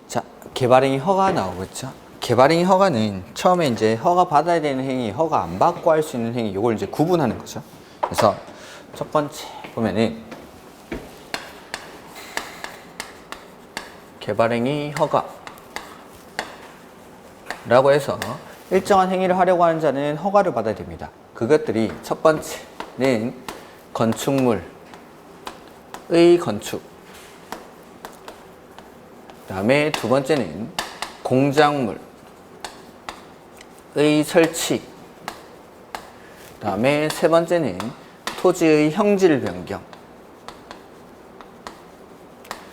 자, 개발행위 허가 나오겠죠? 개발행위 허가는 처음에 이제 허가 받아야 되는 행위, 허가 안 받고 할 수 있는 행위, 요걸 이제 구분하는 거죠. 그래서 첫 번째 보면은 개발행위 허가라고 해서 일정한 행위를 하려고 하는 자는 허가를 받아야 됩니다. 그것들이 첫 번째는 건축물의 건축, 그 다음에 두 번째는 공작물의 설치, 그 다음에 세 번째는 토지의 형질 변경,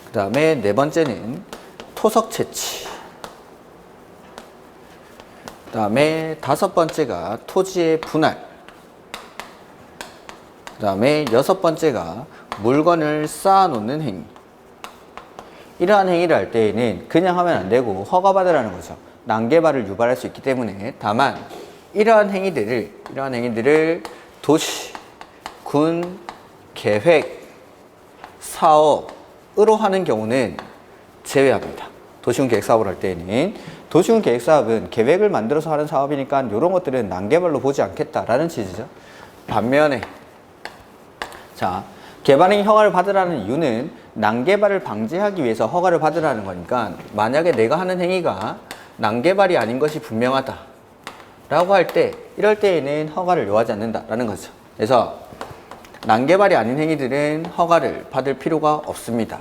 그 다음에 네 번째는 토석 채취, 그 다음에 다섯 번째가 토지의 분할, 그 다음에 여섯 번째가 물건을 쌓아 놓는 행위. 이러한 행위를 할 때에는 그냥 하면 안 되고 허가받으라는 거죠. 난개발을 유발할 수 있기 때문에. 다만 이러한 행위들을 도시, 군, 계획, 사업으로 하는 경우는 제외합니다. 도시군 계획 사업을 할 때에는. 도시군 계획 사업은 계획을 만들어서 하는 사업이니까 이런 것들은 난개발로 보지 않겠다라는 취지죠. 반면에 자, 개발행위 허가를 받으라는 이유는 난개발을 방지하기 위해서 허가를 받으라는 거니까 만약에 내가 하는 행위가 난개발이 아닌 것이 분명하다 라고 할 때 이럴 때에는 허가를 요하지 않는다라는 거죠. 그래서 난개발이 아닌 행위들은 허가를 받을 필요가 없습니다.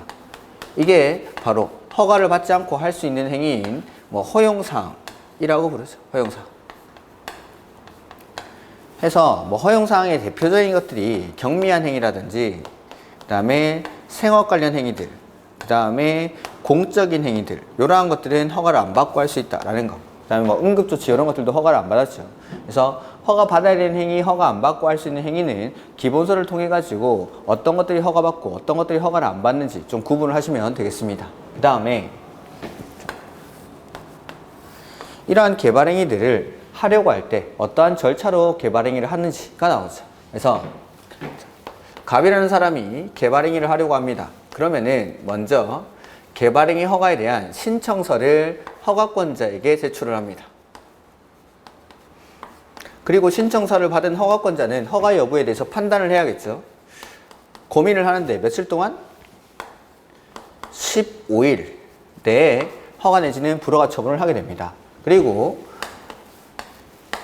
이게 바로 허가를 받지 않고 할 수 있는 행위인 허용사항이라고 부르죠. 허용사항. 해서 허용사항의 대표적인 것들이 경미한 행위라든지 그 다음에 생업 관련 행위들, 그 다음에 공적인 행위들, 이러한 것들은 허가를 안 받고 할 수 있다라는 거. 그 다음에 응급조치 이런 것들도 허가를 안 받았죠. 그래서 허가 받아야 되는 행위, 허가 안 받고 할 수 있는 행위는 기본서를 통해 가지고 어떤 것들이 허가받고 어떤 것들이 허가를 안 받는지 좀 구분을 하시면 되겠습니다. 그 다음에 이러한 개발행위들을 하려고 할 때 어떠한 절차로 개발행위를 하는지가 나오죠. 그래서 갑이라는 사람이 개발행위를 하려고 합니다. 그러면은 먼저 개발행위 허가에 대한 신청서를 허가권자에게 제출을 합니다. 그리고 신청서를 받은 허가권자는 허가 여부에 대해서 판단을 해야겠죠. 고민을 하는데 며칠 동안? 15일 내에 허가 내지는 불허가 처분을 하게 됩니다. 그리고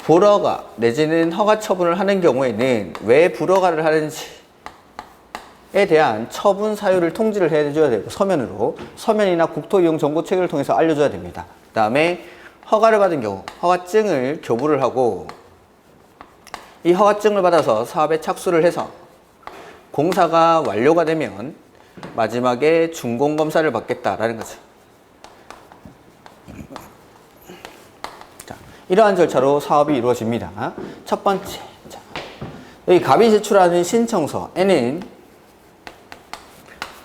불허가 내지는 허가 처분을 하는 경우에는 왜 불허가를 하는지에 대한 처분 사유를 통지를 해줘야 되고 서면이나 국토이용정보체계를 통해서 알려줘야 됩니다. 그 다음에 허가를 받은 경우 허가증을 교부를 하고 이 허가증을 받아서 사업에 착수를 해서 공사가 완료가 되면 마지막에 준공검사를 받겠다라는 거죠. 이러한 절차로 사업이 이루어집니다. 첫 번째, 여기 갑이 제출하는 신청서에는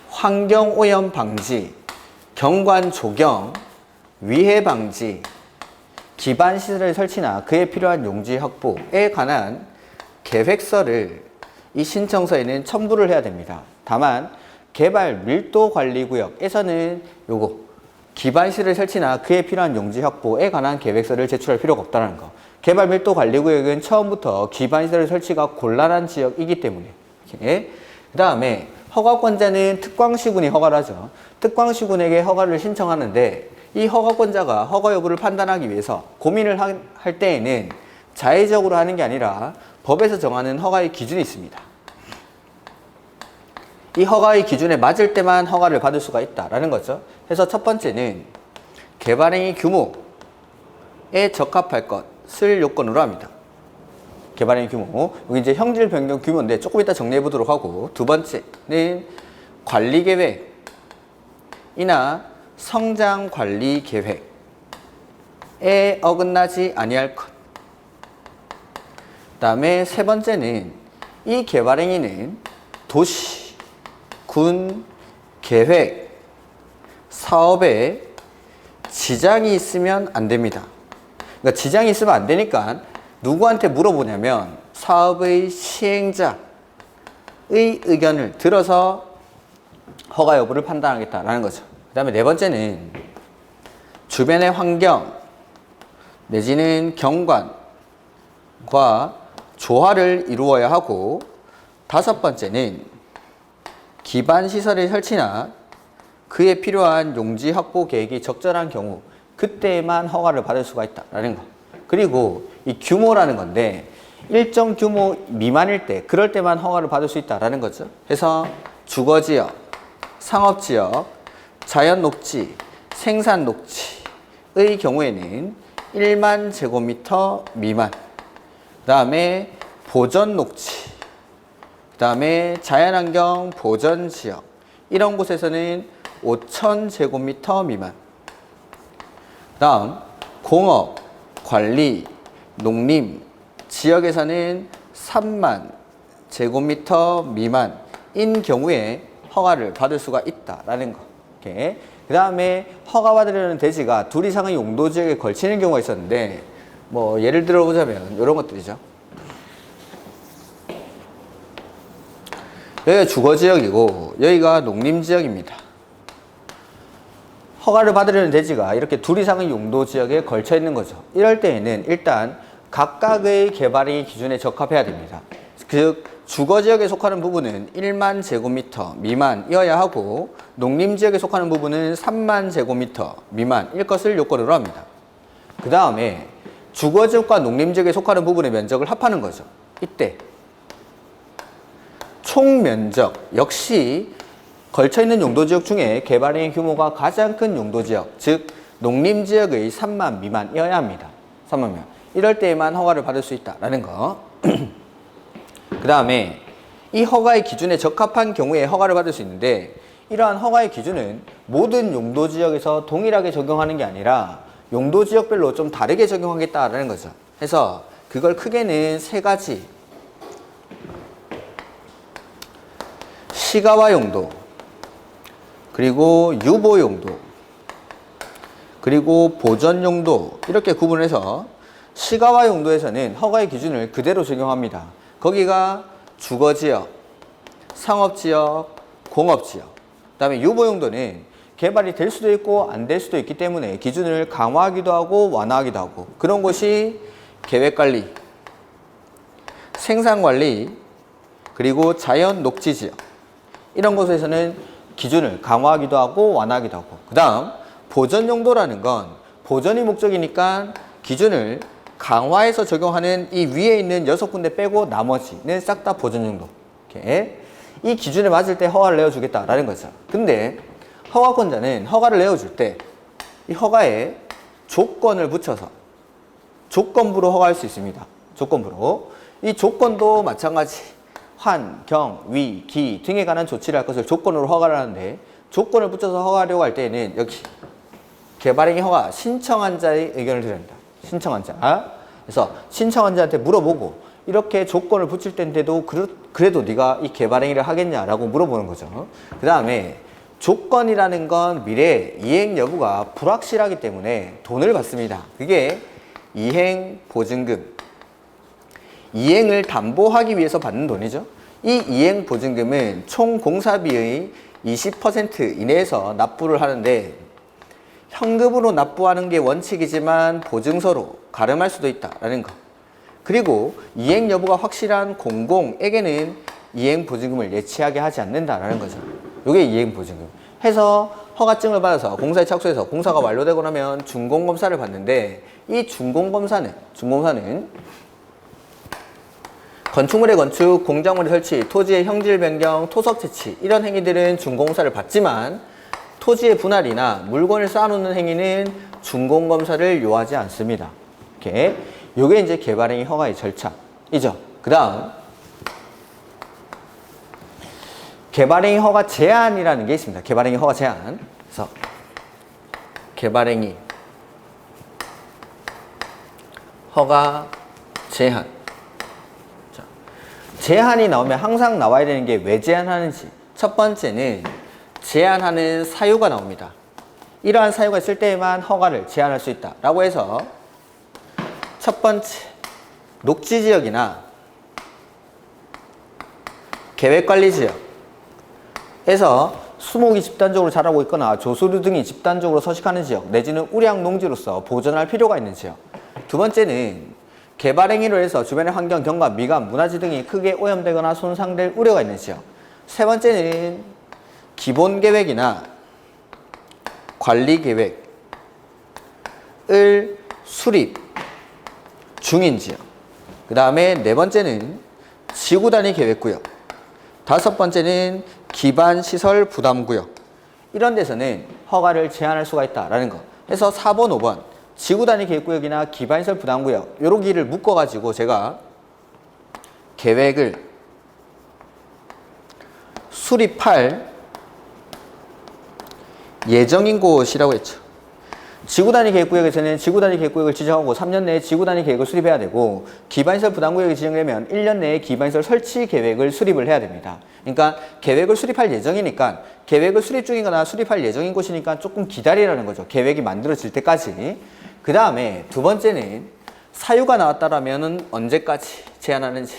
환경오염 방지, 경관 조경, 위해 방지, 기반시설의 설치나 그에 필요한 용지 확보에 관한 계획서를 이 신청서에는 첨부를 해야 됩니다. 다만 개발 밀도 관리 구역에서는 요거 기반시설 설치나 그에 필요한 용지 확보에 관한 계획서를 제출할 필요가 없다는 거. 개발 밀도 관리 구역은 처음부터 기반시설 설치가 곤란한 지역이기 때문에. 그 다음에 허가권자는 특광시군이 허가를 하죠. 특광시군에게 허가를 신청하는데 이 허가권자가 허가 여부를 판단하기 위해서 고민을 할 때에는 자의적으로 하는 게 아니라 법에서 정하는 허가의 기준이 있습니다. 이 허가의 기준에 맞을 때만 허가를 받을 수가 있다라는 거죠. 그래서 첫 번째는 개발행위 규모에 적합할 것을 요건으로 합니다. 개발행위 규모. 여기 이제 형질 변경 규모인데 조금 이따 정리해 보도록 하고, 두 번째는 관리 계획이나 성장 관리 계획에 어긋나지 아니할 것. 그다음에 세 번째는 이 개발행위는 도시, 군, 계획, 사업에 지장이 있으면 안 됩니다. 그러니까 지장이 있으면 안 되니까 누구한테 물어보냐면 사업의 시행자의 의견을 들어서 허가 여부를 판단하겠다라는 거죠. 그 다음에 네 번째는 주변의 환경 내지는 경관과 조화를 이루어야 하고, 다섯 번째는 기반시설의 설치나 그에 필요한 용지 확보 계획이 적절한 경우 그때만 허가를 받을 수가 있다라는 거. 그리고 이 규모라는 건데 일정 규모 미만일 때, 그럴 때만 허가를 받을 수 있다라는 거죠. 그래서 주거지역, 상업지역, 자연녹지, 생산녹지의 경우에는 1만 제곱미터 미만, 그 다음에 보전녹지, 그 다음에 자연환경 보전지역, 이런 곳에서는 5천 제곱미터 미만, 그 다음 공업, 관리, 농림 지역에서는 3만 제곱미터 미만인 경우에 허가를 받을 수가 있다라는 거. 그 다음에 허가받으려는 대지가 둘 이상의 용도지역에 걸치는 경우가 있었는데, 뭐 예를 들어 보자면 이런 것들이죠. 여기가 주거지역이고 여기가 농림지역입니다. 허가를 받으려는 대지가 이렇게 둘 이상의 용도지역에 걸쳐 있는 거죠. 이럴 때에는 일단 각각의 개발행위 기준에 적합해야 됩니다. 즉 주거지역에 속하는 부분은 1만 제곱미터 미만이어야 하고, 농림지역에 속하는 부분은 3만 제곱미터 미만일 것을 요건으로 합니다. 그 다음에 주거지역과 농림지역에 속하는 부분의 면적을 합하는 거죠. 이때 총 면적 역시 걸쳐있는 용도지역 중에 개발행위 규모가 가장 큰 용도지역, 즉 농림지역의 3만 미만이어야 합니다. 3만 미만. 이럴 때에만 허가를 받을 수 있다라는 거. 그 다음에 이 허가의 기준에 적합한 경우에 허가를 받을 수 있는데, 이러한 허가의 기준은 모든 용도지역에서 동일하게 적용하는 게 아니라 용도지역별로 좀 다르게 적용하겠다라는 거죠. 그래서 그걸 크게는 세 가지: 시가화 용도, 그리고 유보 용도, 그리고 보전 용도, 이렇게 구분해서 시가화 용도에서는 허가의 기준을 그대로 적용합니다. 거기가 주거지역, 상업지역, 공업지역. 그 다음에 유보 용도는 개발이 될 수도 있고 안 될 수도 있기 때문에 기준을 강화하기도 하고 완화하기도 하고, 그런 곳이 계획관리, 생산관리, 그리고 자연녹지지역, 이런 곳에서는 기준을 강화하기도 하고 완화하기도 하고. 그 다음 보전 용도라는 건 보전이 목적이니까 기준을 강화해서 적용하는 이 위에 있는 6군데 빼고 나머지는 싹 다 보전 용도. 이렇게 이 기준에 맞을 때 허가를 내어주겠다라는 거죠. 근데 허가권자는 허가를 내어줄 때 이 허가에 조건을 붙여서 조건부로 허가할 수 있습니다. 조건부로. 이 조건도 마찬가지 환, 경, 위, 기 등에 관한 조치를 할 것을 조건으로 허가를 하는데, 조건을 붙여서 허가하려고 할 때에는 여기 개발행위 허가 신청한 자의 의견을 드려야 합니다. 신청한 자. 그래서 신청한 자한테 물어보고, 이렇게 조건을 붙일 때인데도 그래도 네가 이 개발행위를 하겠냐라고 물어보는 거죠. 그 다음에 조건이라는 건 미래에 이행 여부가 불확실하기 때문에 돈을 받습니다. 그게 이행보증금. 이행을 담보하기 위해서 받는 돈이죠. 이 이행보증금은 총 공사비의 20% 이내에서 납부를 하는데, 현금으로 납부하는 게 원칙이지만 보증서로 가름할 수도 있다라는 거. 그리고 이행 여부가 확실한 공공에게는 이행보증금을 예치하게 하지 않는다라는 거죠. 이게 이행보증금. 해서 허가증을 받아서 공사에 착수해서 공사가 완료되고 나면 준공검사를 받는데, 이 준공검사는 건축물의 건축, 공작물의 설치, 토지의 형질 변경, 토석 채취, 이런 행위들은 준공검사를 받지만 토지의 분할이나 물건을 쌓아놓는 행위는 준공검사를 요하지 않습니다. 이렇게. 요게 이제 개발행위 허가의 절차이죠. 그 다음 개발행위 허가 제한이라는 게 있습니다. 개발행위 허가 제한. 그래서 개발행위 허가 제한. 자, 제한이 나오면 항상 나와야 되는 게 왜 제한하는지. 첫 번째는 제한하는 사유가 나옵니다. 이러한 사유가 있을 때에만 허가를 제한할 수 있다라고 해서, 첫 번째, 녹지지역이나 계획관리지역에서 수목이 집단적으로 자라고 있거나 조수류 등이 집단적으로 서식하는 지역 내지는 우량 농지로서 보존할 필요가 있는 지역. 두 번째는 개발 행위로 해서 주변의 환경, 경관, 미관, 문화재 등이 크게 오염되거나 손상될 우려가 있는 지역. 세 번째는 기본 계획이나 관리 계획을 수립 중인 지역. 그 다음에 네 번째는 지구 단위 계획구역. 다섯 번째는 기반 시설 부담 구역. 이런 데서는 허가를 제한할 수가 있다라는 거. 그래서 4번, 5번 지구 단위 계획구역이나 기반 시설 부담 구역 요러기를 묶어 가지고 제가 계획을 수립할 예정인 곳이라고 했죠. 지구단위 계획구역에서는 지구단위 계획구역을 지정하고 3년 내에 지구단위 계획을 수립해야 되고 기반시설 부담구역이 지정되면 1년 내에 기반시설 설치 계획을 수립을 해야 됩니다. 그러니까 계획을 수립할 예정이니까 계획을 수립 중이거나 수립할 예정인 곳이니까 조금 기다리라는 거죠. 계획이 만들어질 때까지. 그 다음에 두 번째는 사유가 나왔다라면 언제까지 제한하는지.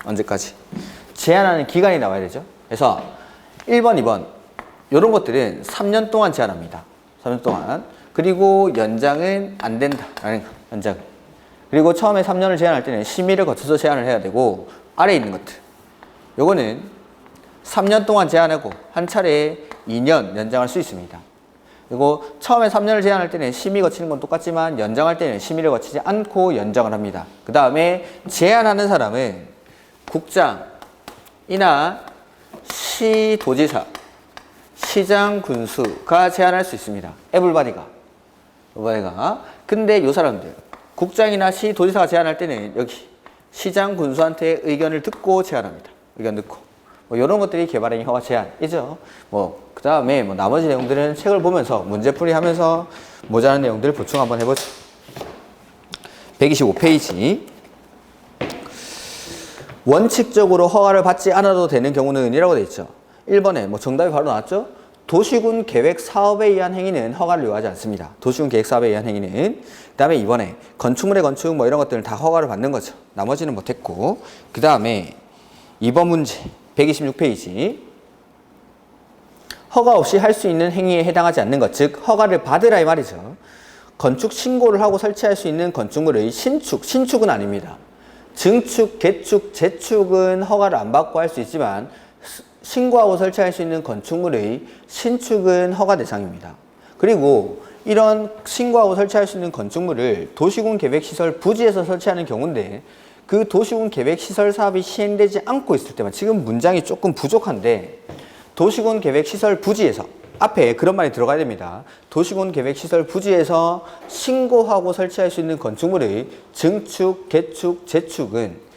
언제까지. 제한하는 기간이 나와야 되죠. 그래서 1번, 2번 이런 것들은 3년 동안 제한합니다. 3년 동안. 그리고 연장은 안 된다라는 거. 연장. 그리고 처음에 3년을 제한할 때는 심의를 거쳐서 제한을 해야 되고 아래에 있는 것들. 요거는 3년 동안 제한하고 한 차례에 2년 연장할 수 있습니다. 그리고 처음에 3년을 제한할 때는 심의 거치는 건 똑같지만 연장할 때는 심의를 거치지 않고 연장을 합니다. 그 다음에 제한하는 사람은 국장이나 시도지사 시장 군수가 제한할 수 있습니다. 에블바디가. 근데 요 사람들 국장이나 시도지사가 제한할 때는 여기 시장 군수한테 의견을 듣고 제한합니다. 의견 듣고. 뭐 이런 것들이 개발행위 허가 제한이죠. 그 다음에 나머지 내용들은 책을 보면서 문제풀이 하면서 모자란 내용들을 보충 한번 해보죠. 125페이지. 원칙적으로 허가를 받지 않아도 되는 경우는 이라고 되어 있죠. 1번에 정답이 바로 나왔죠? 도시군 계획 사업에 의한 행위는 허가를 요하지 않습니다. 도시군 계획 사업에 의한 행위는. 그 다음에 2번에 건축물의 건축 이런 것들은 다 허가를 받는 거죠. 나머지는 못했고. 그 다음에 2번 문제 126페이지. 허가 없이 할 수 있는 행위에 해당하지 않는 것, 즉 허가를 받으라 이 말이죠. 건축 신고를 하고 설치할 수 있는 건축물의 신축은 아닙니다. 증축, 개축, 재축은 허가를 안 받고 할 수 있지만 신고하고 설치할 수 있는 건축물의 신축은 허가 대상입니다. 그리고 이런 신고하고 설치할 수 있는 건축물을 도시군 계획시설 부지에서 설치하는 경우인데 그 도시군 계획시설 사업이 시행되지 않고 있을 때만, 지금 문장이 조금 부족한데 도시군 계획시설 부지에서 앞에 그런 말이 들어가야 됩니다. 도시군 계획시설 부지에서 신고하고 설치할 수 있는 건축물의 증축, 개축, 재축은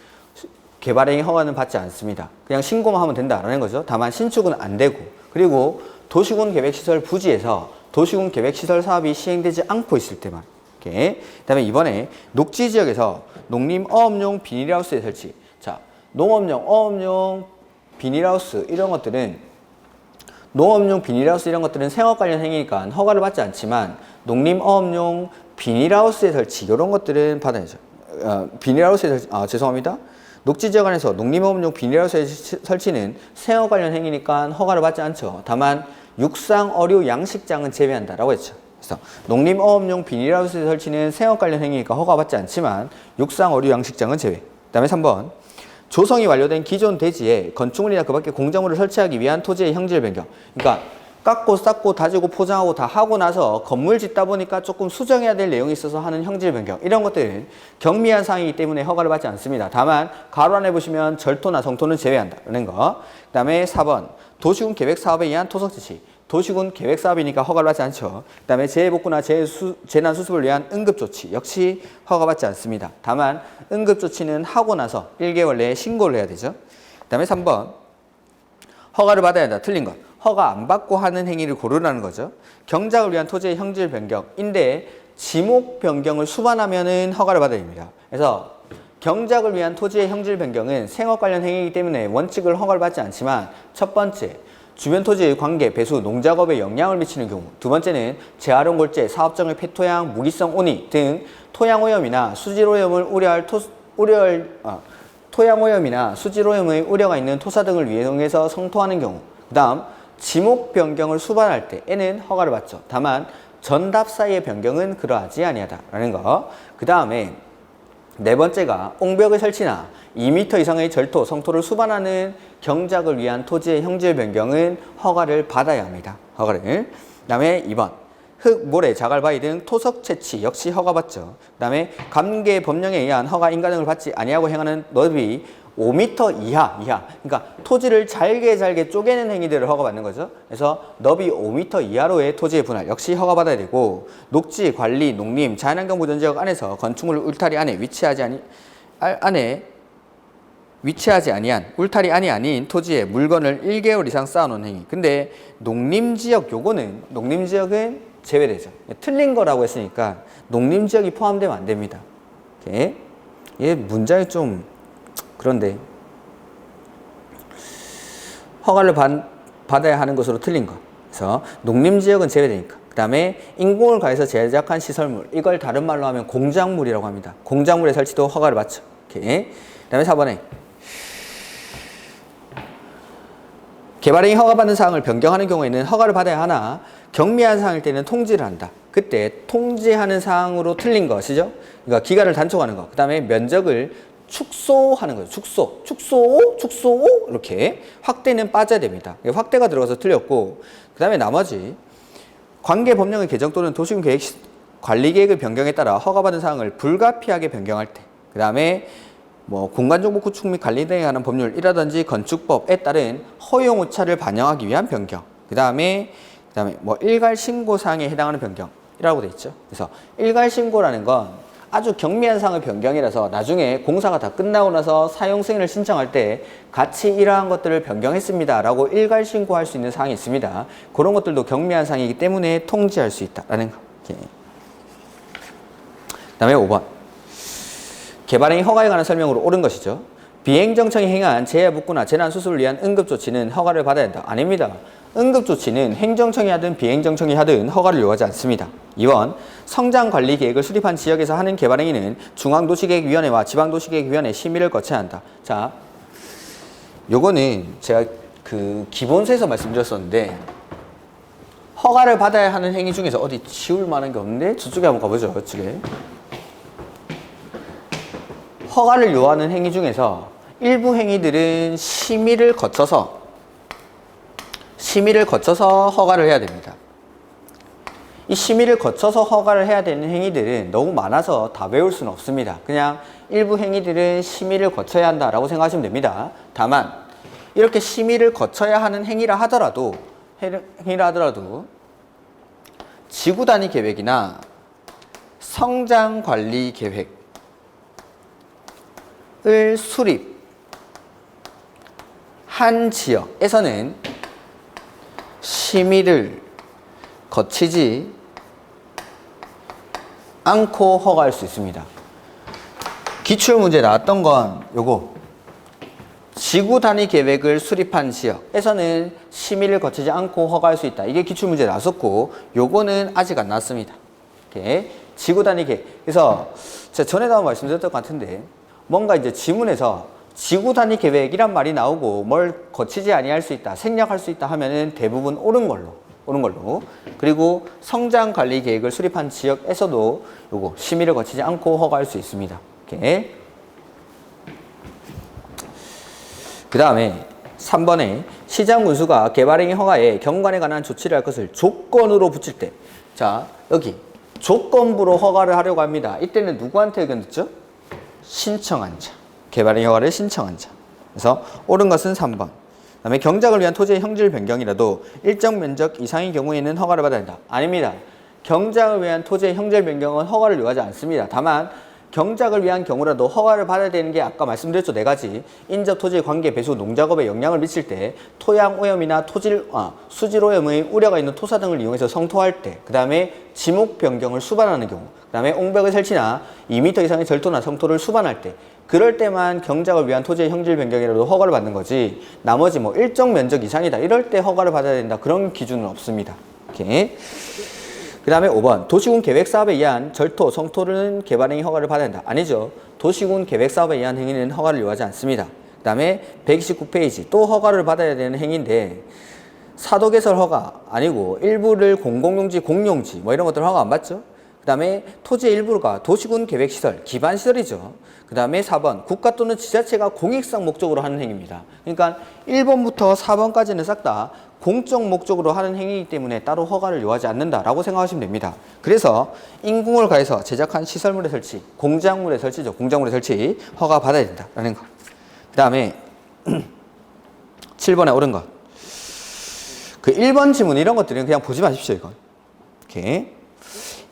개발행위 허가는 받지 않습니다. 그냥 신고만 하면 된다라는 거죠. 다만 신축은 안 되고, 그리고 도시군 계획시설 부지에서 도시군 계획시설 사업이 시행되지 않고 있을 때만. 그 다음에 이번에 녹지지역에서 농림어업용 비닐하우스의 설치. 자, 농업용, 어업용 비닐하우스 이런 것들은 농업용 비닐하우스 이런 것들은 생업 관련 행위니까 허가를 받지 않지만 농림어업용 비닐하우스의 설치 이런 것들은 받아야죠. 비닐하우스의 설치, 죄송합니다. 녹지지역 안에서 농림어업용 비닐하우스의 설치는 생업 관련 행위니까 허가를 받지 않죠. 다만 육상, 어류, 양식장은 제외한다라고 했죠. 그래서 농림어업용 비닐하우스의 설치는 생업 관련 행위니까 허가받지 않지만 육상, 어류, 양식장은 제외. 그 다음에 3번. 조성이 완료된 기존 대지에 건축물이나 그 밖에 공작물을 설치하기 위한 토지의 형질 변경. 그러니까 깎고 쌓고 다지고 포장하고 다 하고 나서 건물 짓다 보니까 조금 수정해야 될 내용이 있어서 하는 형질 변경. 이런 것들은 경미한 사항이기 때문에 허가를 받지 않습니다. 다만 가로 안에 보시면 절토나 성토는 제외한다는 거. 그 다음에 4번. 도시군 계획 사업에 의한 토속 지시. 도시군 계획 사업이니까 허가를 받지 않죠. 그 다음에 재해복구나 재난 수습을 위한 응급조치 역시 허가받지 않습니다. 다만 응급조치는 하고 나서 1개월 내에 신고를 해야 되죠. 그 다음에 3번. 허가를 받아야 한다. 틀린 것. 허가 안 받고 하는 행위를 고르라는 거죠. 경작을 위한 토지의 형질 변경인데 지목 변경을 수반하면은 허가를 받아야 됩니다. 그래서 경작을 위한 토지의 형질 변경은 생업 관련 행위이기 때문에 원칙을 허가를 받지 않지만 첫 번째, 주변 토지의 관계, 배수, 농작업에 영향을 미치는 경우. 두 번째는 재활용 골재, 사업정의 폐토양, 무기성 온이 등 토양 오염이나 수질 오염을 우려할 토양 오염이나 수질 오염의 우려가 있는 토사 등을 이용해서 성토하는 경우. 그 다음 지목 변경을 수반할 때 N은 허가를 받죠. 다만 전답 사이의 변경은 그러하지 아니하다라는 거. 그 다음에 네 번째가 옹벽의 설치나 2m 이상의 절토, 성토를 수반하는 경작을 위한 토지의 형질 변경은 허가를 받아야 합니다. 허가를. 그 다음에 2번 흙, 모래, 자갈, 바위 등 토석 채취 역시 허가받죠. 그 다음에 관계 법령에 의한 허가 인가 등을 받지 아니하고 행하는 넓이 5m 이하. 그러니까 토지를 잘게 쪼개는 행위들을 허가받는 거죠. 그래서 너비 5m 이하로의 토지의 분할 역시 허가받아야 되고, 녹지, 관리, 농림, 자연환경 보전지역 안에서 건축물 울타리 안에 위치하지 아니한 울타리 안이 아닌 토지에 물건을 1개월 이상 쌓아놓은 행위. 근데 농림지역은 제외되죠. 틀린 거라고 했으니까 농림지역이 포함되면 안 됩니다. 오케이? 얘 문장이 좀 그런데 허가를 받아야 하는 것으로 틀린 거. 그래서 농림지역은 제외되니까. 그 다음에 인공을 가해서 제작한 시설물, 이걸 다른 말로 하면 공작물이라고 합니다. 공작물의 설치도 허가를 받죠. 오케이. 그 다음에 4번에 개발행위 허가받는 사항을 변경하는 경우에는 허가를 받아야 하나 경미한 사항일 때는 통지를 한다. 그때 통지하는 사항으로 틀린 것이죠. 그러니까 기간을 단축하는 것. 그 다음에 면적을 축소하는 거죠. 축소 이렇게 확대는 빠져야 됩니다. 확대가 들어가서 틀렸고, 그 다음에 나머지 관계 법령의 개정 또는 도시군 계획 관리 계획의 변경에 따라 허가받은 사항을 불가피하게 변경할 때, 그 다음에 공간정보 구축 및 관리 등에 관한 법률이라든지 건축법에 따른 허용 오차를 반영하기 위한 변경. 그 다음에 일괄 신고 사항에 해당하는 변경이라고 돼 있죠. 그래서 일괄 신고라는 건 아주 경미한 사항의 변경이라서 나중에 공사가 다 끝나고 나서 사용 승인을 신청할 때 같이 이러한 것들을 변경했습니다 라고 일괄 신고할 수 있는 사항이 있습니다. 그런 것들도 경미한 사항이기 때문에 통지할 수 있다라는 거. 그 다음에 5번. 개발행위 허가에 관한 설명으로 옳은 것이죠. 비행정청이 행한 재해 복구나 재난 수습을 위한 응급조치는 허가를 받아야 한다. 아닙니다. 응급조치는 행정청이 하든 비행정청이 하든 허가를 요하지 않습니다. 2번, 성장관리계획을 수립한 지역에서 하는 개발행위는 중앙도시계획위원회와 지방도시계획위원회 심의를 거쳐야 한다. 자, 요거는 제가 기본서에서 말씀드렸었는데 허가를 받아야 하는 행위 중에서 어디 지울 만한 게 없는데 저쪽에 한번 가보죠. 저쪽에. 허가를 요하는 행위 중에서 일부 행위들은 심의를 거쳐서 허가를 해야 됩니다. 이 심의를 거쳐서 허가를 해야 되는 행위들은 너무 많아서 다 외울 수는 없습니다. 그냥 일부 행위들은 심의를 거쳐야 한다라고 생각하시면 됩니다. 다만 이렇게 심의를 거쳐야 하는 행위라 하더라도 지구단위 계획이나 성장관리 계획을 수립한 지역에서는 심의를 거치지 않고 허가할 수 있습니다. 기출문제 나왔던 건 요거. 지구 단위 계획을 수립한 지역에서는 심의를 거치지 않고 허가할 수 있다. 이게 기출문제 나왔었고, 요거는 아직 안 나왔습니다. 이렇게 지구 단위 계획. 그래서 제가 전에도 한번 말씀드렸던 것 같은데, 뭔가 이제 지문에서 지구 단위 계획이란 말이 나오고 뭘 거치지 아니할 수 있다, 생략할 수 있다 하면은 대부분 옳은 걸로. 그리고 성장 관리 계획을 수립한 지역에서도 요거 심의를 거치지 않고 허가할 수 있습니다. 이렇게. 그 다음에 3번에 시장 군수가 개발행위 허가에 경관에 관한 조치를 할 것을 조건으로 붙일 때, 자 여기 조건부로 허가를 하려고 합니다. 이때는 누구한테 의견 듣죠? 신청한 자. 개발행위 허가를 신청한 자. 그래서 옳은 것은 3번. 그 다음에 경작을 위한 토지의 형질 변경이라도 일정 면적 이상의 경우에는 허가를 받아야 한다. 아닙니다. 경작을 위한 토지의 형질 변경은 허가를 요하지 않습니다. 다만 경작을 위한 경우라도 허가를 받아야 되는 게 아까 말씀드렸죠. 4가지. 인접 토지의 관계 배수 농작업에 영향을 미칠 때, 토양 오염이나 수질 오염의 우려가 있는 토사 등을 이용해서 성토할 때, 그 다음에 지목 변경을 수반하는 경우, 그 다음에 옹벽의 설치나 2m 이상의 절토나 성토를 수반할 때, 그럴 때만 경작을 위한 토지의 형질 변경이라도 허가를 받는 거지, 나머지 일정 면적 이상이다 이럴 때 허가를 받아야 된다 그런 기준은 없습니다. 이렇게. 그 다음에 5번 도시군 계획사업에 의한 절토, 성토는 개발행위 허가를 받아야 한다. 아니죠. 도시군 계획사업에 의한 행위는 허가를 요하지 않습니다. 그 다음에 129페이지 또 허가를 받아야 되는 행위인데 사도개설 허가 아니고 일부를 공공용지, 공용지 뭐 이런 것들 허가 안 받죠. 그 다음에 토지의 일부가 도시군 계획시설, 기반시설이죠. 그 다음에 4번 국가 또는 지자체가 공익성 목적으로 하는 행위입니다. 그러니까 1번부터 4번까지는 싹 다 공적 목적으로 하는 행위이기 때문에 따로 허가를 요하지 않는다라고 생각하시면 됩니다. 그래서 인공을 가해서 제작한 시설물의 설치, 공작물의 설치죠. 공작물의 설치 허가 받아야 된다라는 거. 그 다음에 7번에 옳은 것. 그 1번 지문 이런 것들은 그냥 보지 마십시오. 이거. 오케이.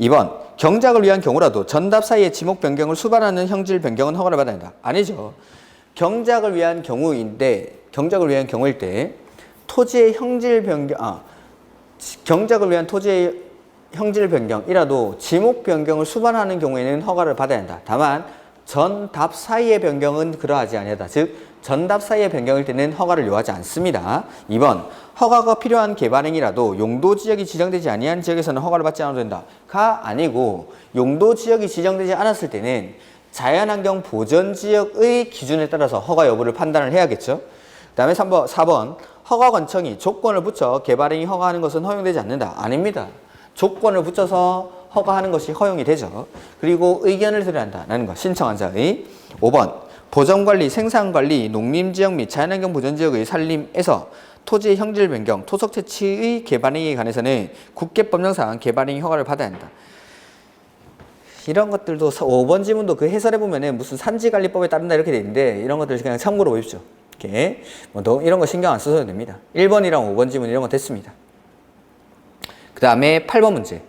2번 경작을 위한 경우라도 전답 사이의 지목 변경을 수반하는 형질 변경은 허가를 받아야 한다. 아니죠. 경작을 위한 경우일 때 토지의 형질 변경, 경작을 위한 토지의 형질 변경이라도 지목 변경을 수반하는 경우에는 허가를 받아야 한다. 다만 전답 사이의 변경은 그러하지 아니하다. 즉 전답 사이의 변경일 때는 허가를 요하지 않습니다. 2번 허가가 필요한 개발행위라도 용도 지역이 지정되지 아니한 지역에서는 허가를 받지 않아도 된다가 아니고 용도 지역이 지정되지 않았을 때는 자연환경 보전 지역의 기준에 따라서 허가 여부를 판단을 해야겠죠. 그 다음에 4번 허가관청이 조건을 붙여 개발행위 허가하는 것은 허용되지 않는다. 아닙니다. 조건을 붙여서 허가하는 것이 허용이 되죠. 그리고 의견을 드려야 한다는 것. 신청한 자의. 5번 보전관리, 생산관리, 농림지역 및 자연환경 보전지역의 산림에서 토지의 형질 변경, 토속 채취의 개발행위에 관해서는 국계법령상 개발행위 허가를 받아야 한다. 이런 것들도 5번 지문도 그 해설해 보면은 무슨 산지관리법에 따른다 이렇게 돼 있는데 이런 것들 그냥 참고로 보십시오. 이렇게 뭐 이런 거 신경 안 쓰셔도 됩니다. 1번이랑 5번 지문 이런 거 됐습니다. 그 다음에 8번 문제.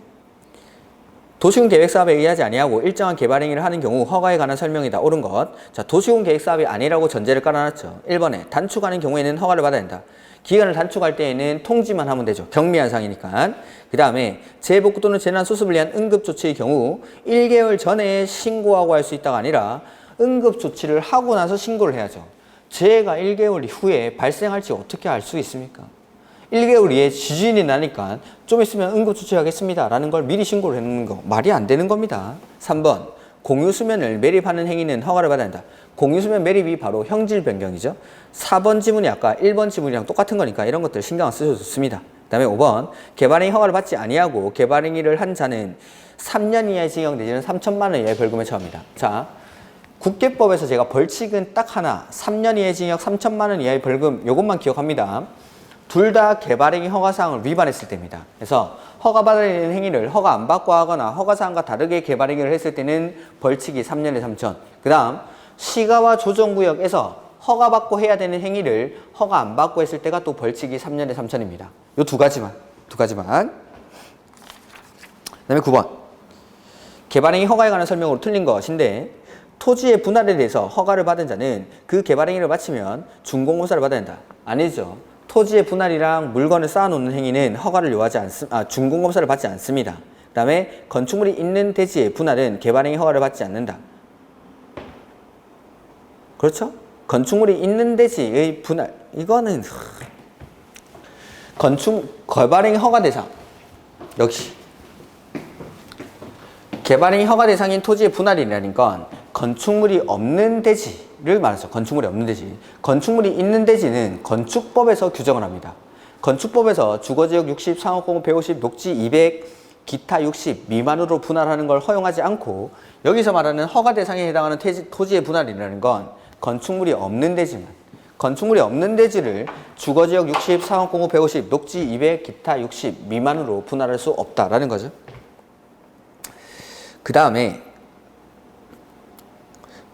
도시군 계획사업에 의하지 아니하고 일정한 개발행위를 하는 경우 허가에 관한 설명이다. 옳은 것. 자, 도시군 계획사업이 아니라고 전제를 깔아놨죠. 1번에 단축하는 경우에는 허가를 받아야 된다. 기간을 단축할 때에는 통지만 하면 되죠. 경미한 상이니까. 그 다음에 재복구 또는 재난수습을 위한 응급조치의 경우 1개월 전에 신고하고 할 수 있다가 아니라 응급조치를 하고 나서 신고를 해야죠. 재해가 1개월 이후에 발생할지 어떻게 알 수 있습니까? 1개월 이에 지진이 나니까 좀 있으면 응급조치하겠습니다 라는 걸 미리 신고를 해놓는 거 말이 안 되는 겁니다. 3번 공유수면을 매립하는 행위는 허가를 받아야 한다. 공유수면 매립이 바로 형질 변경이죠. 4번 지문이 아까 1번 지문이랑 똑같은 거니까 이런 것들 신경 안 쓰셔도 좋습니다. 그 다음에 5번 개발행위 허가를 받지 아니하고 개발행위를 한 자는 3년 이하의 징역 내지는 3천만 원 이하의 벌금에 처합니다. 자, 국계법에서 제가 벌칙은 딱 하나 3년 이하의 징역 3천만 원 이하의 벌금 이것만 기억합니다. 둘 다 개발행위 허가사항을 위반했을 때입니다. 그래서 허가받아야 되는 행위를 허가 안 받고 하거나 허가사항과 다르게 개발행위를 했을 때는 벌칙이 3년에 3천. 그 다음 시가와 조정구역에서 허가받고 해야 되는 행위를 허가 안 받고 했을 때가 또 벌칙이 3년에 3천입니다. 요 두 가지만. 그 다음에 9번 개발행위 허가에 관한 설명으로 틀린 것인데 토지의 분할에 대해서 허가를 받은 자는 그 개발행위를 마치면 준공검사를 받아야 한다. 아니죠. 토지의 분할이랑 물건을 쌓아놓는 행위는 허가를 요하지 준공검사를 받지 않습니다. 그 다음에 건축물이 있는 대지의 분할은 개발행위 허가를 받지 않는다. 그렇죠? 건축물이 있는 대지의 분할 이거는 개발행위 허가 대상 역시 개발행위 허가 대상인 토지의 분할이라는 건 건축물이 없는 대지를 말하죠. 건축물이 없는 대지. 건축물이 있는 대지는 건축법에서 규정을 합니다. 건축법에서 주거지역 60, 상업공업 150, 녹지 200, 기타 60 미만으로 분할하는 걸 허용하지 않고 여기서 말하는 허가 대상에 해당하는 토지의 분할이라는 건 건축물이 없는 대지만 건축물이 없는 대지를 주거지역 60, 상업공업 150, 녹지 200, 기타 60 미만으로 분할할 수 없다라는 거죠. 그 다음에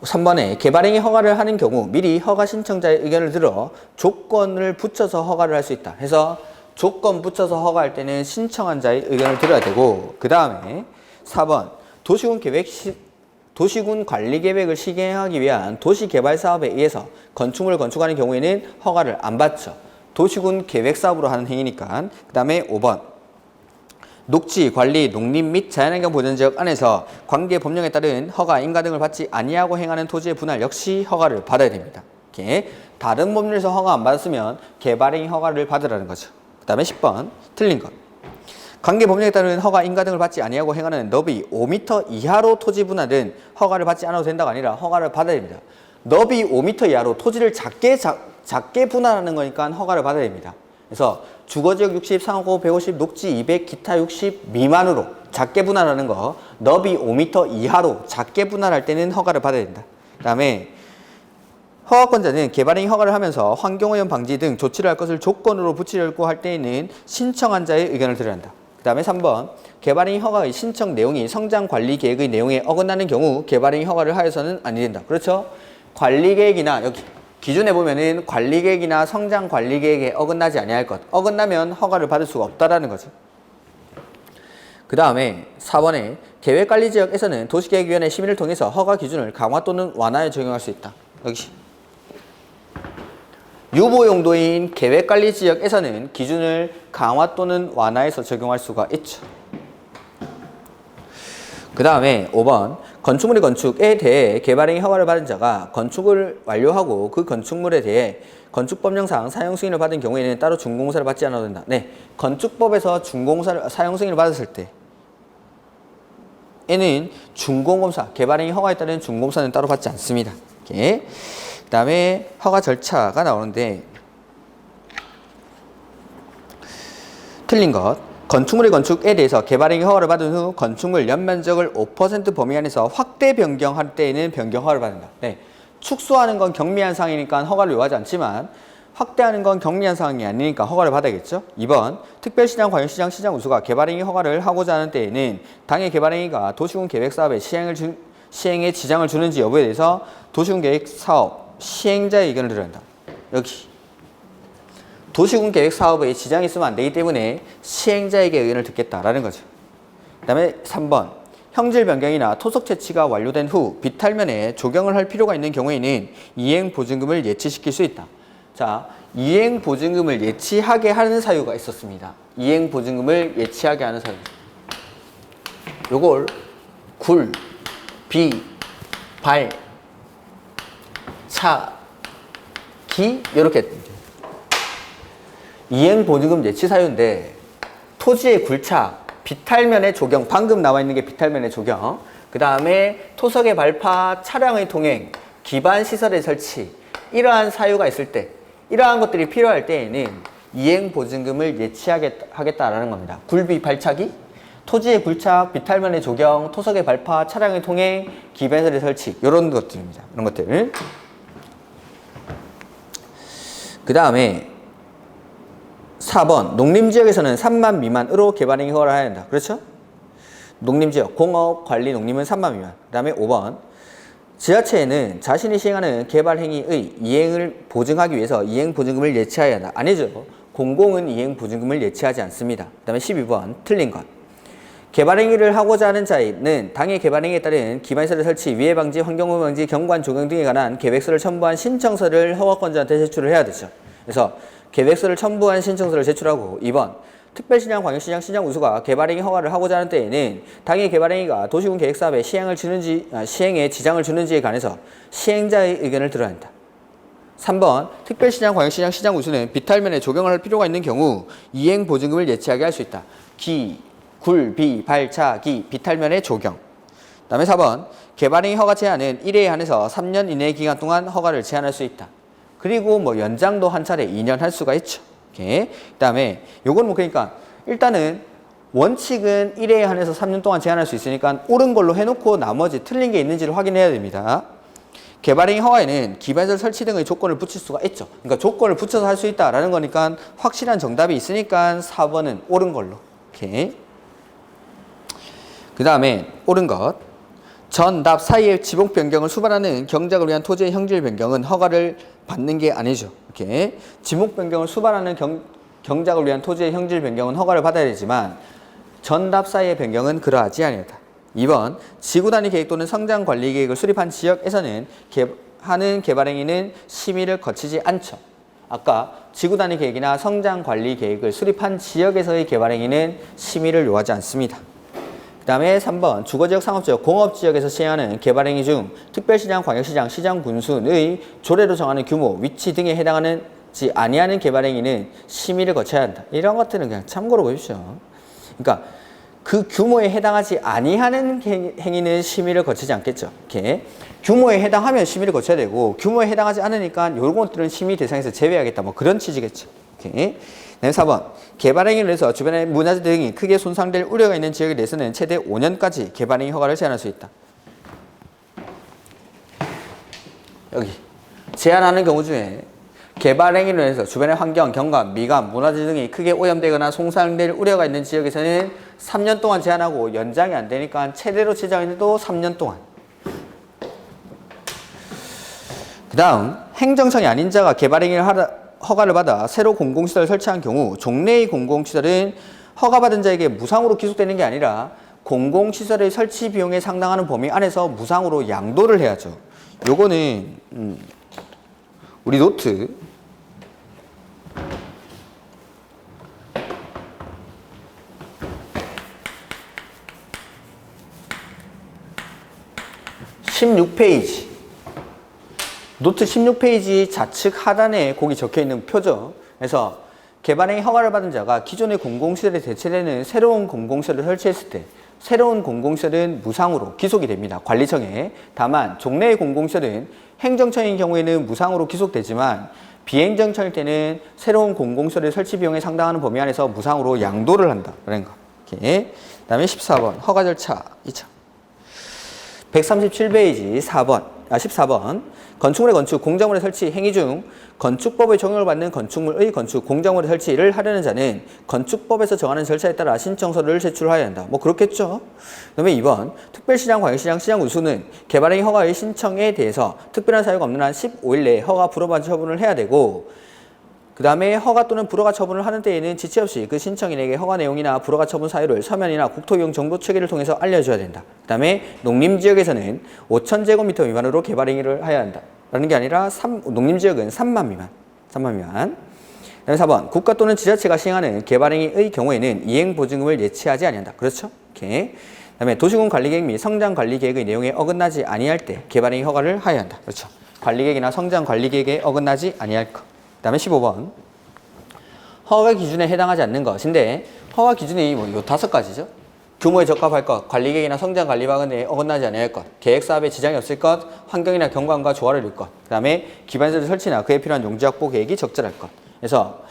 3번에 개발행위 허가를 하는 경우 미리 허가 신청자의 의견을 들어 조건을 붙여서 허가를 할 수 있다. 해서 조건 붙여서 허가할 때는 신청한 자의 의견을 들어야 되고 그 다음에 4번 도시군 관리계획을 시행하기 위한 도시개발사업에 의해서 건축물을 건축하는 경우에는 허가를 안 받죠. 도시군 계획사업으로 하는 행위니까. 그 다음에 5번 녹지, 관리, 농림 및 자연환경 보전지역 안에서 관계 법령에 따른 허가, 인가 등을 받지 아니하고 행하는 토지의 분할 역시 허가를 받아야 됩니다. 이렇게 다른 법률에서 허가 안 받았으면 개발행위 허가를 받으라는 거죠. 그 다음에 10번 틀린 것. 관계 법령에 따른 허가 인가 등을 받지 아니하고 행하는 너비 5m 이하로 토지 분할은 허가를 받지 않아도 된다가 아니라 허가를 받아야 됩니다. 너비 5m 이하로 토지를 작게 분할하는 거니까 허가를 받아야 됩니다. 그래서 주거지역 60, 상호 150, 녹지 200, 기타 60 미만으로 작게 분할하는 거, 너비 5m 이하로 작게 분할할 때는 허가를 받아야 된다. 그 다음에 허가권자는 개발행위 허가를 하면서 환경오염 방지 등 조치를 할 것을 조건으로 붙이려고 할 때에는 신청한 자의 의견을 들어야 한다. 그 다음에 3번 개발행위 허가의 신청 내용이 성장관리계획의 내용에 어긋나는 경우 개발행위 허가를 하여서는 아니 된다. 그렇죠? 관리계획이나 여기 기준에 보면은 관리계획이나 성장관리계획에 어긋나지 아니할 것, 어긋나면 허가를 받을 수가 없다라는 거죠. 그 다음에 4번에 계획관리지역에서는 도시계획위원회 심의를 통해서 허가 기준을 강화 또는 완화에 적용할 수 있다. 여기 유보용도인 계획관리지역에서는 기준을 강화 또는 완화해서 적용할 수가 있죠. 그 다음에 5번 건축물의 건축에 대해 개발행위 허가를 받은 자가 건축을 완료하고 그 건축물에 대해 건축법령상 사용 승인을 받은 경우에는 따로 준공사를 받지 않아도 된다. 네, 건축법에서 준공사를 사용 승인을 받았을 때 에는 준공검사, 개발행위 허가에 따른 준공사는 따로 받지 않습니다. 이렇게. 그 다음에 허가 절차가 나오는데 틀린 것. 건축물의 건축에 대해서 개발행위 허가를 받은 후 건축물 연면적을 5% 범위 안에서 확대 변경할 때에는 변경 허가를 받는다. 네, 축소하는 건 경미한 사항이니까 허가를 요하지 않지만 확대하는 건 경미한 사항이 아니니까 허가를 받아야겠죠. 2번 특별시장, 광역시장, 시장 우수가 개발행위 허가를 하고자 하는 때에는 당해 개발행위가 도시군 계획사업의 시행에 지장을 주는지 여부에 대해서 도시군 계획사업 시행자의 의견을 들어야 한다. 여기 도시군 계획 사업에 지장이 있으면 안 되기 때문에 시행자에게 의견을 듣겠다라는 거죠. 그 다음에 3번 형질 변경이나 토속 채취가 완료된 후 비탈면에 조경을 할 필요가 있는 경우에는 이행보증금을 예치시킬 수 있다. 자, 이행보증금을 예치하게 하는 사유가 있었습니다. 이행보증금을 예치하게 하는 사유. 요걸 굴, 비, 발, 차, 기 이렇게 이행보증금 예치 사유인데 토지의 굴착, 비탈면의 조경, 방금 나와 있는 게 비탈면의 조경, 그 다음에 토석의 발파, 차량의 통행, 기반시설의 설치 이러한 사유가 있을 때 이러한 것들이 필요할 때에는 이행보증금을 예치하겠다라는 겁니다. 굴비 발차기, 토지의 굴착, 비탈면의 조경, 토석의 발파, 차량의 통행, 기반시설의 설치 이런 것들입니다. 이런 것들. 그 다음에 4번 농림지역에서는 3만 미만으로 개발행위 허가를 해야 한다. 그렇죠? 농림지역, 공업, 관리, 농림은 3만 미만. 그 다음에 5번 지자체에는 자신이 시행하는 개발행위의 이행을 보증하기 위해서 이행보증금을 예치해야 한다. 아니죠. 공공은 이행보증금을 예치하지 않습니다. 그 다음에 12번 틀린 것. 개발행위를 하고자 하는 자는 당해 개발행위에 따른 기반시설의 설치, 위해 방지, 환경오염 방지, 경관 조경 등에 관한 계획서를 첨부한 신청서를 허가권자한테 제출을 해야 되죠. 그래서 계획서를 첨부한 신청서를 제출하고 2번 특별시장, 광역시장, 시장 우수가 개발행위 허가를 하고자 하는 때에는 당해 개발행위가 도시군 계획사업에 시행에 지장을 주는지에 관해서 시행자의 의견을 들어야 한다. 3번 특별시장, 광역시장, 시장 우수는 비탈면에 조경을 할 필요가 있는 경우 이행보증금을 예치하게 할 수 있다. 기, 굴, 비, 발, 차, 기, 비탈면의 조경. 그 다음에 4번 개발행위 허가 제한은 1회에 한해서 3년 이내의 기간 동안 허가를 제한할 수 있다. 그리고 뭐 연장도 한 차례 2년 할 수가 있죠. 오케이. 그다음에 요건 뭐 그러니까 일단은 원칙은 1회에 한해서 3년 동안 제한할 수 있으니까 옳은 걸로 해놓고 나머지 틀린 게 있는지를 확인해야 됩니다. 개발행위 허가에는 기반시설 설치 등의 조건을 붙일 수가 있죠. 그러니까 조건을 붙여서 할 수 있다라는 거니까 확실한 정답이 있으니까 4번은 옳은 걸로. 오케이. 그 다음에 옳은 것. 전, 납 사이의 지목 변경을 수반하는 경작을 위한 토지의 형질 변경은 허가를 받는 게 아니죠. 이렇게 지목 변경을 수반하는 경작을 위한 토지의 형질 변경은 허가를 받아야 되지만 전, 납 사이의 변경은 그러하지 아니하다. 2번 지구 단위 계획 또는 성장 관리 계획을 수립한 지역에서는 하는 개발행위는 심의를 거치지 않죠. 아까 지구 단위 계획이나 성장 관리 계획을 수립한 지역에서의 개발행위는 심의를 요하지 않습니다. 그 다음에 3번 주거지역, 상업지역, 공업지역에서 시행하는 개발행위 중 특별시장, 광역시장, 시장 군수의 조례로 정하는 규모, 위치 등에 해당하지 아니하는 개발행위는 심의를 거쳐야 한다. 이런 것들은 그냥 참고로 보십시오. 그러니까 그 규모에 해당하지 아니하는 행위는 심의를 거치지 않겠죠. 이렇게 규모에 해당하면 심의를 거쳐야 되고 규모에 해당하지 않으니까 이런 것들은 심의 대상에서 제외하겠다. 뭐 그런 취지겠죠. 이렇게. 그다음에 4번 개발행위를 해서 주변의 문화재 등이 크게 손상될 우려가 있는 지역에 대해서는 최대 5년까지 개발행위 허가를 제한할 수 있다. 여기 제한하는 경우 중에 개발행위로 해서 주변의 환경, 경관, 미관, 문화재 등이 크게 오염되거나 손상될 우려가 있는 지역에서는 3년 동안 제한하고 연장이 안 되니까 최대로 제정해도 3년 동안. 그 다음 행정청이 아닌 자가 개발행위를 허가를 받아 새로 공공시설을 설치한 경우 종래의 공공시설은 허가받은 자에게 무상으로 기속되는 게 아니라 공공시설의 설치 비용에 상당하는 범위 안에서 무상으로 양도를 해야죠. 요거는 우리 노트 16페이지 노트 16페이지 좌측 하단에 거기 적혀있는 표죠. 그래서 개발행위 허가를 받은 자가 기존의 공공시설에 대체되는 새로운 공공시설을 설치했을 때 새로운 공공시설은 무상으로 기속이 됩니다. 관리청에. 다만 종래의 공공시설은 행정청인 경우에는 무상으로 기속되지만 비행정청일 때는 새로운 공공시설의 설치 비용에 상당하는 범위 안에서 무상으로 양도를 한다. 그런 거. 이렇게. 그다음에 14번 허가 절차 2차. 137페이지 14번 건축물의 건축, 공작물의 설치 행위 중 건축법의 적용을 받는 건축물의 건축, 공작물의 설치를 하려는 자는 건축법에서 정하는 절차에 따라 신청서를 제출해야 한다. 뭐 그렇겠죠. 그 다음에 2번 특별시장, 광역시장, 시장군수는 개발행위 허가의 신청에 대해서 특별한 사유가 없는 한 15일 내에 허가 불허받은 처분을 해야 되고 그 다음에 허가 또는 불허가 처분을 하는 때에는 지체 없이 그 신청인에게 허가 내용이나 불허가 처분 사유를 서면이나 국토이용 정보체계를 통해서 알려줘야 된다. 그 다음에 농림지역에서는 5,000제곱미터 미만으로 개발행위를 해야 한다. 라는 게 아니라 농림지역은 3만 미만. 그 다음에 4번 국가 또는 지자체가 시행하는 개발행위의 경우에는 이행보증금을 예치하지 아니한다. 그렇죠? 이렇게. 그 다음에 도시군 관리계획 및 성장관리계획의 내용에 어긋나지 아니할 때 개발행위 허가를 하여야 한다. 그렇죠? 관리계획이나 성장관리계획에 어긋나지 아니할 것. 그 다음에 15번 허가 기준에 해당하지 않는 것인데 허가 기준이 뭐 요 5가지죠. 규모에 적합할 것, 관리계획이나 성장관리방안에 어긋나지 않을 것, 계획사업에 지장이 없을 것, 환경이나 경관과 조화를 이룰 것, 그 다음에 기반시설 설치나 그에 필요한 용지 확보 계획이 적절할 것. 그래서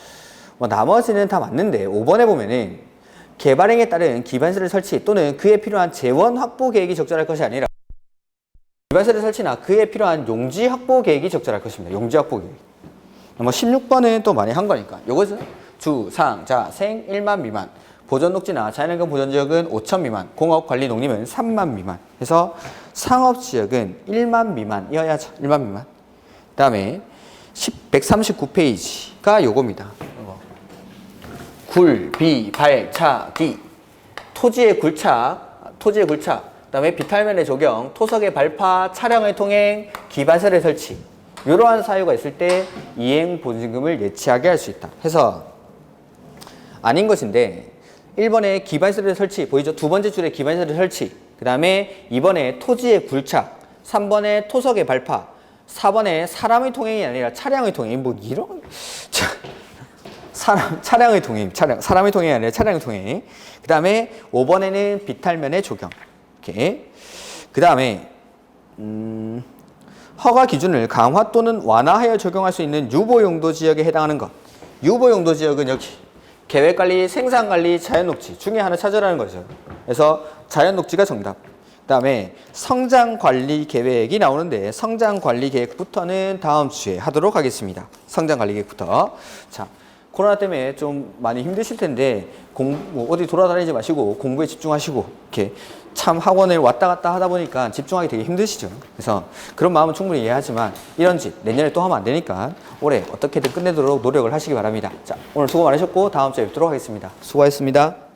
뭐 나머지는 다 맞는데 5번에 보면은 개발행위에 따른 기반시설 설치 또는 그에 필요한 재원 확보 계획이 적절할 것이 아니라 기반시설 설치나 그에 필요한 용지 확보 계획이 적절할 것입니다. 용지 확보 계획. 뭐 16번은 또 많이 한 거니까. 요것은 주, 상, 자, 생 1만 미만, 보전녹지나 자연환경 보전지역은 5천 미만, 공업, 관리, 농림은 3만 미만. 그래서 상업지역은 1만 미만이어야죠. 1만 미만. 그 다음에 139페이지가 요겁니다. 굴, 비, 발, 차, 기. 토지의 굴착, 그 다음에 비탈면의 조경, 토석의 발파, 차량의 통행, 기반시설의 설치. 이러한 사유가 있을 때 이행보증금을 예치하게 할 수 있다. 해서 아닌 것인데 1번에 기반시설의 설치 보이죠? 두 번째 줄에 기반시설의 설치, 그 다음에 2번에 토지의 굴착, 3번에 토석의 발파, 4번에 사람의 통행이 아니라 차량의 통행. 뭐 이런 차량의 통행, 사람의 통행이 아니라 차량의 통행. 그 다음에 5번에는 비탈면의 조경. 이렇게. 그 다음에 허가 기준을 강화 또는 완화하여 적용할 수 있는 유보용도 지역에 해당하는 것. 유보용도 지역은 여기 계획관리, 생산관리, 자연녹지 중에 하나 찾으라는 거죠. 그래서 자연녹지가 정답. 그 다음에 성장관리계획이 나오는데 성장관리계획부터는 다음 주에 하도록 하겠습니다. 성장관리계획부터. 자, 코로나 때문에 좀 많이 힘드실 텐데 어디 돌아다니지 마시고 공부에 집중하시고 이렇게 참 학원을 왔다 갔다 하다 보니까 집중하기 되게 힘드시죠. 그래서 그런 마음은 충분히 이해하지만 이런 짓 내년에 또 하면 안 되니까 올해 어떻게든 끝내도록 노력을 하시기 바랍니다. 자, 오늘 수고 많으셨고 다음 주에 뵙도록 하겠습니다. 수고하셨습니다.